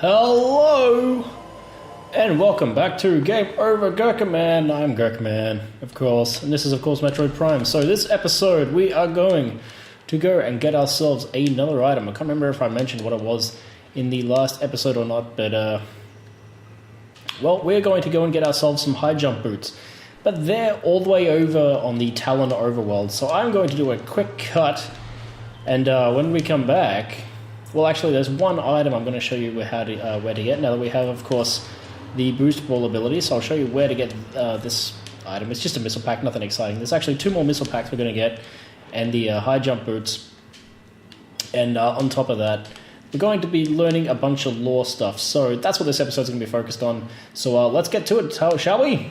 Hello, and welcome back to Game Over Gerkinman. I'm Gerkinman, of course, and this is, of course, Metroid Prime. So this episode, we are going to go and get ourselves another item. I can't remember if I mentioned what it was in the last episode or not, but, well, we're going to go and get ourselves some high jump boots. But they're all the way over on the Talon overworld, so I'm going to do a quick cut, and when we come back... Well, actually, there's one item I'm going to show you where to get. Now that we have, of course, the boost ball ability, so I'll show you where to get this item. It's just a missile pack, nothing exciting. There's actually 2 more missile packs we're going to get, and the high jump boots. And on top of that, we're going to be learning a bunch of lore stuff. So that's what this episode's going to be focused on. So let's get to it, shall we?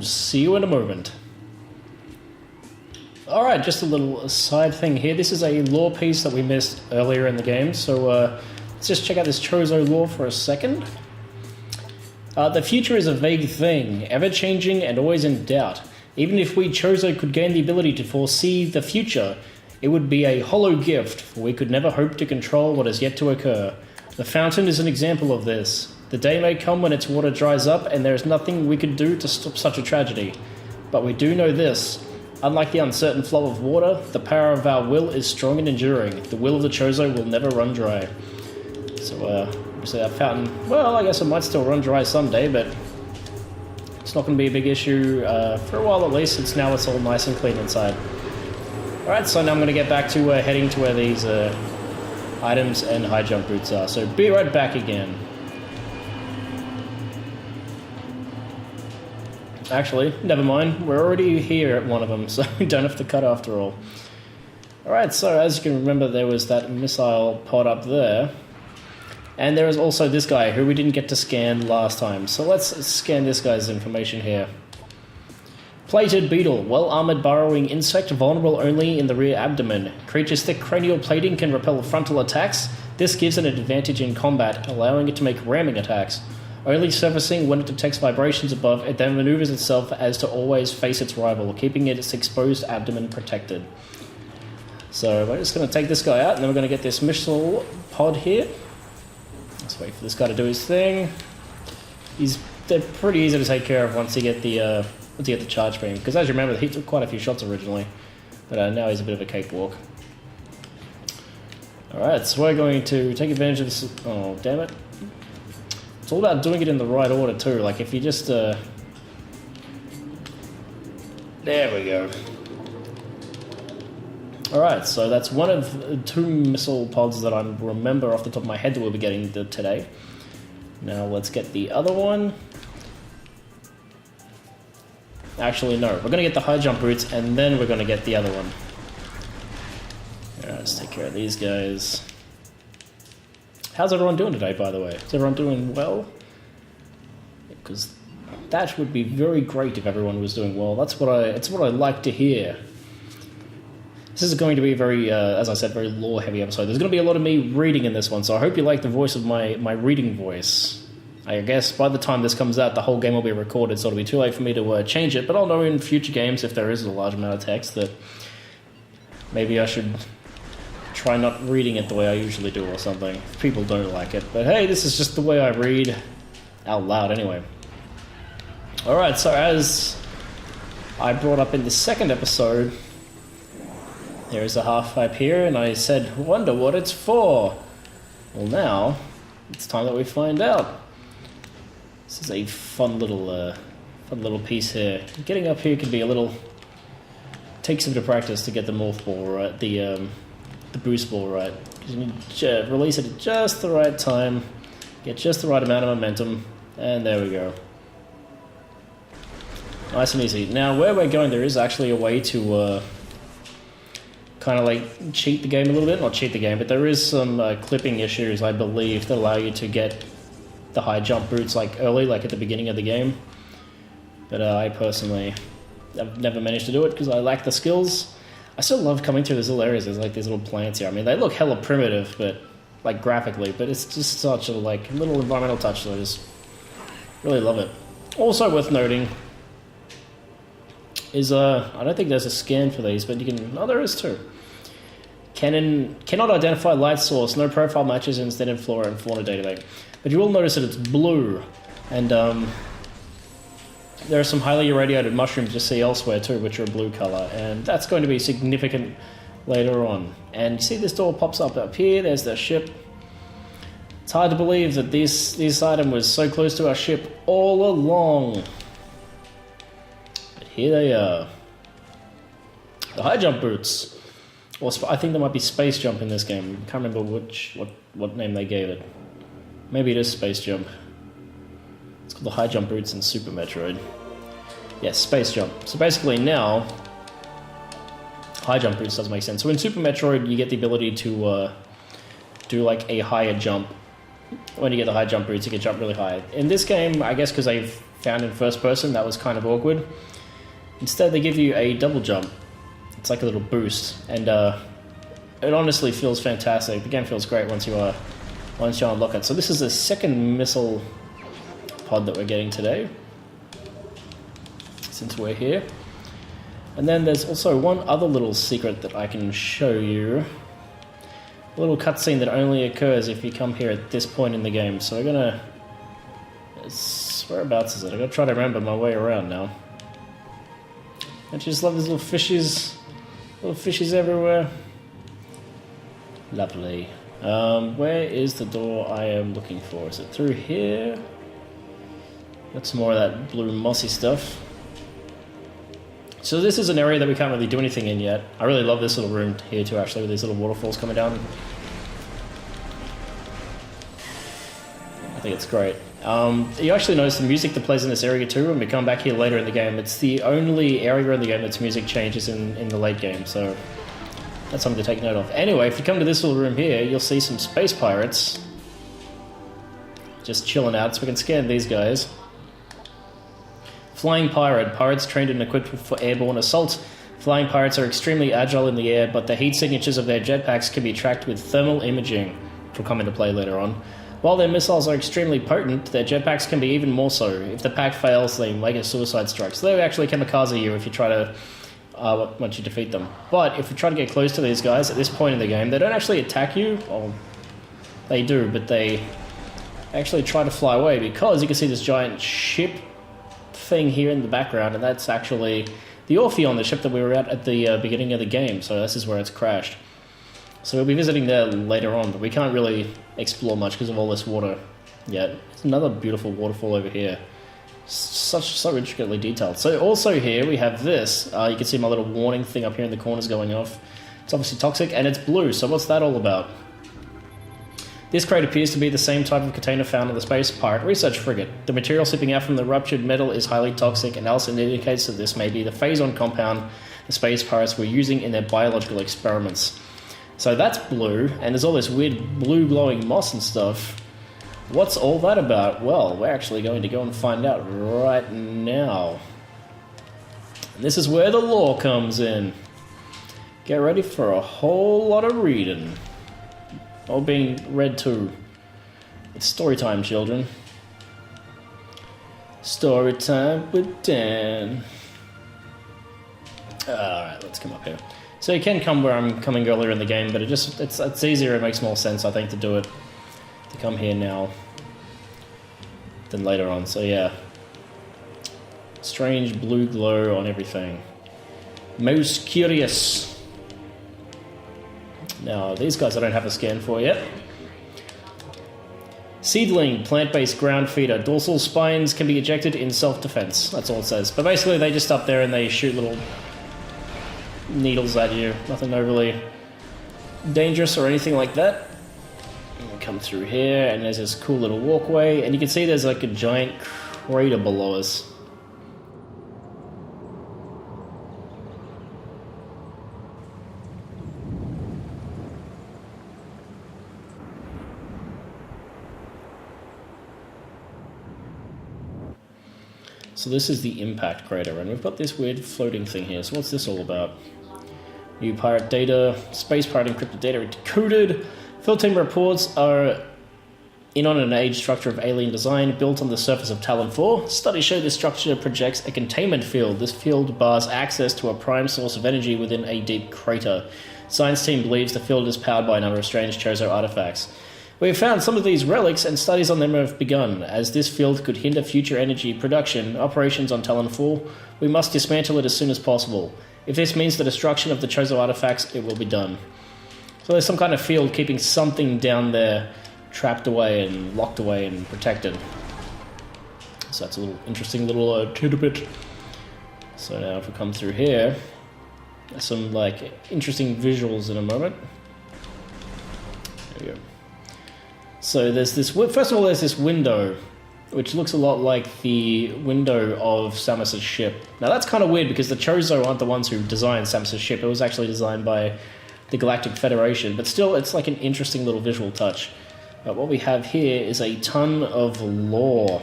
See you in a moment. Alright, just a little side thing here. This is a lore piece that we missed earlier in the game, so let's just check out this Chozo lore for a second. The future is a vague thing, ever-changing and always in doubt. Even if we Chozo could gain the ability to foresee the future, it would be a hollow gift, for we could never hope to control what is yet to occur. The fountain is an example of this. The day may come when its water dries up, and there is nothing we could do to stop such a tragedy. But we do know this. Unlike the uncertain flow of water, the power of our will is strong and enduring. The will of the Chozo will never run dry. So, obviously that fountain, well, I guess it might still run dry someday, but it's not going to be a big issue for a while at least, since now it's all nice and clean inside. Alright, so now I'm going to get back to heading to where these items and high jump boots are. So be right back again. Actually, never mind, we're already here at one of them, so we don't have to cut after all. Alright, so as you can remember, there was that missile pod up there. And there is also this guy, who we didn't get to scan last time. So let's scan this guy's information here. Plated beetle, well-armored burrowing insect, vulnerable only in the rear abdomen. Creature's thick cranial plating can repel frontal attacks. This gives it an advantage in combat, allowing it to make ramming attacks. Only surfacing when it detects vibrations above, it then maneuvers itself as to always face its rival, keeping its exposed abdomen protected. So we're just going to take this guy out, and then we're going to get this missile pod here. Let's wait for this guy to do his thing. They're pretty easy to take care of once you get the charge beam, because as you remember, he took quite a few shots originally, but now he's a bit of a cakewalk. Alright, so we're going to take advantage of this. Oh, damn it. It's all about doing it in the right order too, like if you just, there we go. Alright, so that's one of 2 missile pods that I remember off the top of my head that we'll be getting today. Now let's get the other one. Actually, no, we're going to get the high jump boots and then we're going to get the other one. Alright, let's take care of these guys. How's everyone doing today, by the way? Is everyone doing well? Because that would be very great if everyone was doing well. It's what I like to hear. This is going to be a very, as I said, very lore-heavy episode. There's going to be a lot of me reading in this one, so I hope you like the voice of my reading voice. I guess by the time this comes out, the whole game will be recorded, so it'll be too late for me to change it, but I'll know in future games, if there is a large amount of text, that maybe I should try not reading it the way I usually do or something, if people don't like it. But hey, this is just the way I read out loud anyway. Alright, so as I brought up in the second episode, there is a half pipe here, and I said, wonder what it's for. Well, now, it's time that we find out. This is a fun little piece here. Getting up here can be a little... takes a bit of practice to get the morph ball right, the boost ball right. You need to release it at just the right time, get just the right amount of momentum, and there we go. Nice and easy. Now, where we're going, there is actually a way to kind of like cheat the game a little bit. Not cheat the game, but there is some clipping issues, I believe, that allow you to get the high jump boots like early, like at the beginning of the game. But I personally have never managed to do it because I lack the skills. I still love coming through these little areas. There's like these little plants here. I mean, they look hella primitive, but like graphically, but it's just such a like little environmental touch that I just really love it. Also worth noting is I don't think there's a scan for these, but you can. Oh, there is too. Cannot identify light source. No profile matches in standard flora and fauna database. But you will notice that it's blue. And there are some highly irradiated mushrooms you see elsewhere too, which are a blue color. And that's going to be significant later on. And you see this door pops up here. There's the ship. It's hard to believe that this item was so close to our ship all along. But here they are. The high jump boots. Or I think there might be space jump in this game. I can't remember what name they gave it. Maybe it is space jump. It's called the high jump boots in Super Metroid. Yes, space jump. So basically now, high jump boots doesn't make sense. So in Super Metroid, you get the ability to do like a higher jump. When you get the high jump boots, you can jump really high. In this game, I guess because they've found in first person, that was kind of awkward. Instead, they give you a double jump. It's like a little boost, and it honestly feels fantastic. The game feels great once you unlock it. So this is the second missile pod that we're getting today, since we're here. And then there's also one other little secret that I can show you. A little cutscene that only occurs if you come here at this point in the game. So we're gonna... whereabouts is it? I'm gonna try to remember my way around now. I just love these little fishes. Little fishes everywhere. Lovely. Where is the door I am looking for? Is it through here? Got some more of that blue mossy stuff. So this is an area that we can't really do anything in yet. I really love this little room here too, actually, with these little waterfalls coming down. I think it's great. You actually notice the music that plays in this area too when we come back here later in the game. It's the only area in the game that's music changes in the late game, so that's something to take note of. Anyway, if you come to this little room here, you'll see some space pirates just chilling out, so we can scan these guys. Flying pirate. Pirates trained and equipped for airborne assault. Flying pirates are extremely agile in the air, but the heat signatures of their jetpacks can be tracked with thermal imaging, which will come into play later on. While their missiles are extremely potent, their jetpacks can be even more so. If the pack fails, they make a suicide strike. So they actually kamikaze you if you try to, once you defeat them. But if you try to get close to these guys at this point in the game, they don't actually attack you. Or they do, but they actually try to fly away because you can see this giant ship thing here in the background, and that's actually the Orpheon, the ship that we were at the beginning of the game. So this is where it's crashed. So we'll be visiting there later on, but we can't really explore much because of all this water yet. There's another beautiful waterfall over here. So intricately detailed. So also here we have this. You can see my little warning thing up here in the corners going off. It's obviously toxic, and it's blue, so what's that all about? This crate appears to be the same type of container found on the Space Pirate Research Frigate. The material seeping out from the ruptured metal is highly toxic, and else it indicates that this may be the phazon compound the Space Pirates were using in their biological experiments. So that's blue, and there's all this weird blue glowing moss and stuff. What's all that about? Well, we're actually going to go and find out right now. And this is where the lore comes in. Get ready for a whole lot of reading. Or being read to. It's story time, children. Story time with Dan. Alright, let's come up here. So you can come where I'm coming earlier in the game, but it's easier, it makes more sense, I think, to do it. To come here now than later on, so yeah. Strange blue glow on everything. Most curious. Now, these guys I don't have a scan for yet. Seedling, plant-based ground feeder. Dorsal spines can be ejected in self-defense. That's all it says. But basically, they just up there and they shoot little needles at you. Nothing overly dangerous or anything like that. And we come through here, and there's this cool little walkway. And you can see there's like a giant crater below us. So this is the impact crater, and we've got this weird floating thing here. So what's this all about? New pirate data, space pirate encrypted data decoded. Field team reports are in on an age structure of alien design built on the surface of Talon 4. Studies show this structure projects a containment field. This field bars access to a prime source of energy within a deep crater. Science team believes the field is powered by a number of strange Chozo artifacts. We have found some of these relics, and studies on them have begun. As this field could hinder future energy production operations on Talon 4, we must dismantle it as soon as possible. If this means the destruction of the Chozo artifacts, it will be done. So there's some kind of field keeping something down there trapped away and locked away and protected. So that's a little interesting little tidbit. So now if we come through here, there's some like interesting visuals in a moment. There we go. So there's this, first of all there's this window, which looks a lot like the window of Samus's ship. Now that's kind of weird because the Chozo aren't the ones who designed Samus's ship. It was actually designed by the Galactic Federation, but still it's like an interesting little visual touch. What we have here is a ton of lore.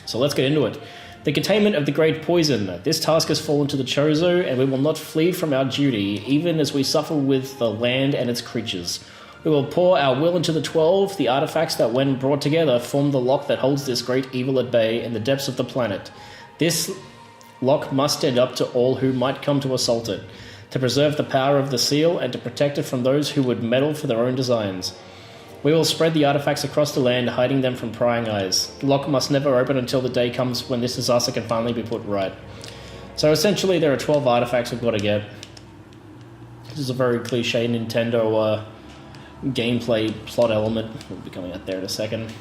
So let's get into it. The containment of the Great Poison. This task has fallen to the Chozo, and we will not flee from our duty, even as we suffer with the land and its creatures. We will pour our will into the 12, the artifacts that, when brought together, form the lock that holds this great evil at bay in the depths of the planet. This lock must stand up to all who might come to assault it, to preserve the power of the seal and to protect it from those who would meddle for their own designs. We will spread the artifacts across the land, hiding them from prying eyes. The lock must never open until the day comes when this disaster can finally be put right. So essentially there are 12 artifacts we've got to get. This is a very cliche Nintendo gameplay plot element. We'll be coming out there in a second.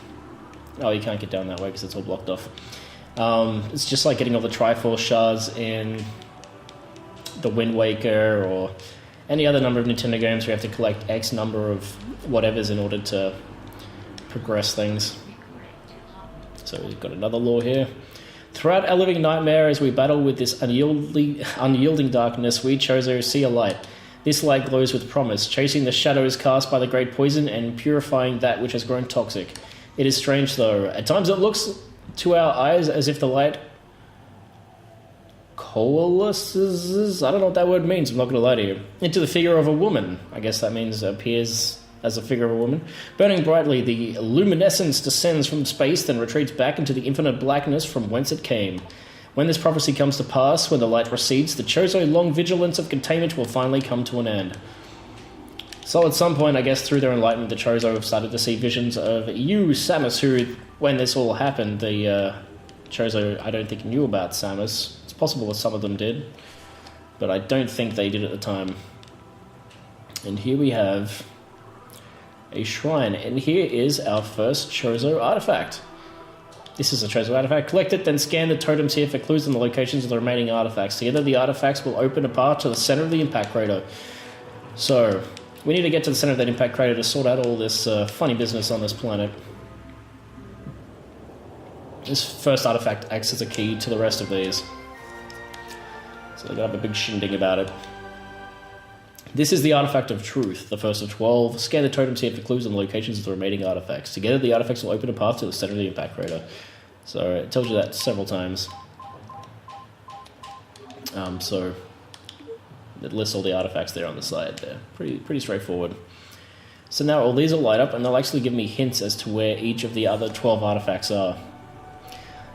Oh, you can't get down that way because it's all blocked off. It's just like getting all the Triforce shards in the Wind Waker or any other number of Nintendo games where you have to collect X number of whatevers in order to progress things. So we've got another lore here. Throughout our living nightmare, as we battle with this unyielding darkness, we Chozo see a light. This light glows with promise, chasing the shadows cast by the Great Poison and purifying that which has grown toxic. It is strange, though. At times it looks to our eyes as if the light coalesces, I don't know what that word means, I'm not going to lie to you, into the figure of a woman. I guess that means appears as a figure of a woman. Burning brightly, the luminescence descends from space, then retreats back into the infinite blackness from whence it came. When this prophecy comes to pass, when the light recedes, the Chozo long vigilance of containment will finally come to an end. So at some point, I guess through their enlightenment, the Chozo have started to see visions of you, Samus, who, when this all happened, the Chozo, I don't think, knew about Samus. It's possible that some of them did, but I don't think they did at the time. And here we have a shrine, and here is our first Chozo artifact. This is a Chozo artifact. Collect it, then scan the totems here for clues on the locations of the remaining artifacts. Together, the artifacts will open a path to the center of the impact crater. So, we need to get to the center of that impact crater to sort out all this funny business on this planet. This first artifact acts as a key to the rest of these. So they're going to have a big shindig about it. This is the Artifact of Truth, the first of 12. Scan the totems here for clues on the locations of the remaining artifacts. Together, the artifacts will open a path to the center of the impact crater. So it tells you that several times. So it lists all the artifacts there on the side there. Pretty straightforward. So now all these will light up, and they'll actually give me hints as to where each of the other 12 artifacts are.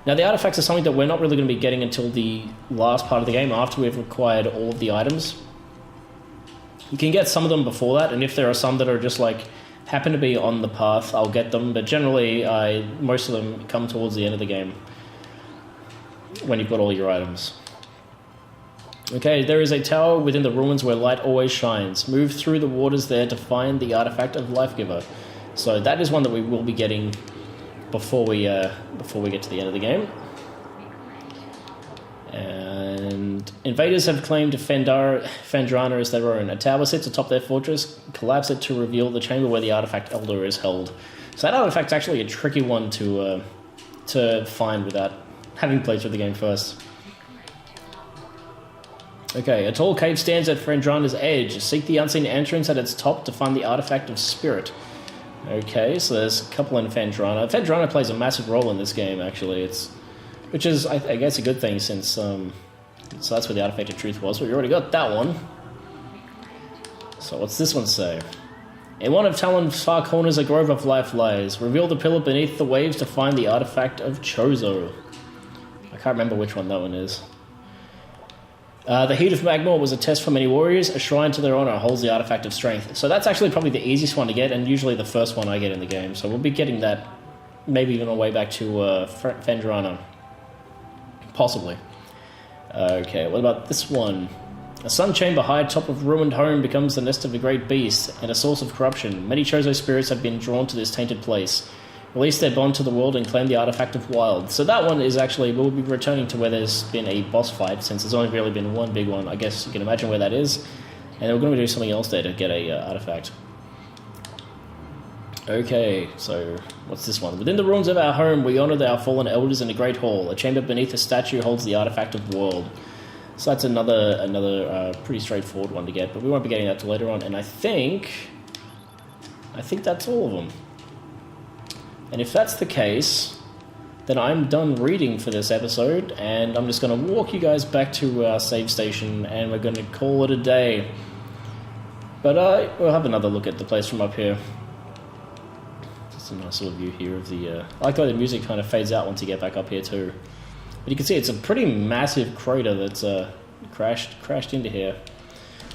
Now, the artifacts are something that we're not really going to be getting until the last part of the game, after we've acquired all of the items. You can get some of them before that, and if there are some that are just like happen to be on the path, I'll get them, but generally most of them come towards the end of the game when you've got all your items. Okay, there is a tower within the ruins where light always shines. Move through the waters there to find the artifact of Lifegiver. So that is one that we will be getting before we get to the end of the game. And invaders have claimed Phendrana as their own. A tower sits atop their fortress. Collapse it to reveal the chamber where the artifact Elder is held. So that artifact's actually a tricky one to find without having played through the game first. Okay, a tall cave stands at Phendrana's edge. Seek the unseen entrance at its top to find the artifact of Spirit. Okay, so there's a couple in Phendrana. Phendrana plays a massive role in this game, actually. Which is, I guess, a good thing, since so that's where the Artifact of Truth was. But we already got that one. So what's this one say? In one of Talon's far corners, a grove of life lies. Reveal the pillar beneath the waves to find the Artifact of Chozo. I can't remember which one that one is. The Heat of Magmor was a test for many warriors. A shrine to their honor holds the artifact of strength. So that's actually probably the easiest one to get, and usually the first one I get in the game. So we'll be getting that maybe even on the way back to Fendrana. Possibly. Okay, what about this one? A sun chamber high atop of ruined home becomes the nest of a great beast and a source of corruption. Many Chozo spirits have been drawn to this tainted place. Release their bond to the world and claim the artifact of wild. So that one is actually, we'll be returning to where there's been a boss fight, since there's only really been one big one. I guess you can imagine where that is. And we're going to do something else there to get a artifact. Okay, so what's this one? Within the ruins of our home, we honor our fallen elders in a great hall. A chamber beneath a statue holds the artifact of world. So that's another pretty straightforward one to get, but we won't be getting that till later on. And I think that's all of them. And if that's the case, then I'm done reading for this episode, and I'm just going to walk you guys back to our save station, and we're going to call it a day. But we'll have another look at the place from up here. Just a nice little view here of the... I like the way the music kind of fades out once you get back up here too. But you can see it's a pretty massive crater that's crashed into here.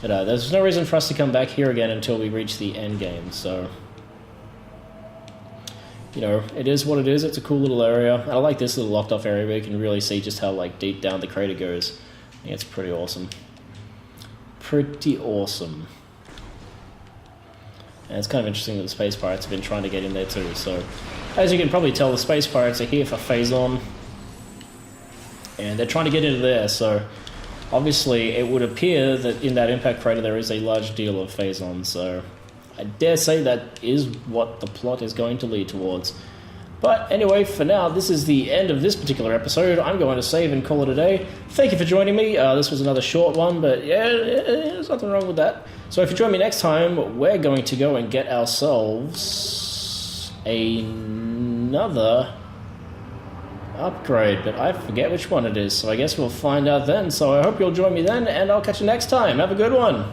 But there's no reason for us to come back here again until we reach the end game, so... You know, it is what it is. It's a cool little area. I like this little locked off area where you can really see just how like deep down the crater goes. I think it's pretty awesome. Pretty awesome. And it's kind of interesting that the space pirates have been trying to get in there too. So, as you can probably tell, the space pirates are here for Phazon. And they're trying to get into there, so... Obviously, it would appear that in that impact crater there is a large deal of Phazon, so... I dare say that is what the plot is going to lead towards. But anyway, for now, this is the end of this particular episode. I'm going to save and call it a day. Thank you for joining me. This was another short one, but yeah, there's nothing wrong with that. So if you join me next time, we're going to go and get ourselves another upgrade, but I forget which one it is, so I guess we'll find out then. So I hope you'll join me then, and I'll catch you next time. Have a good one.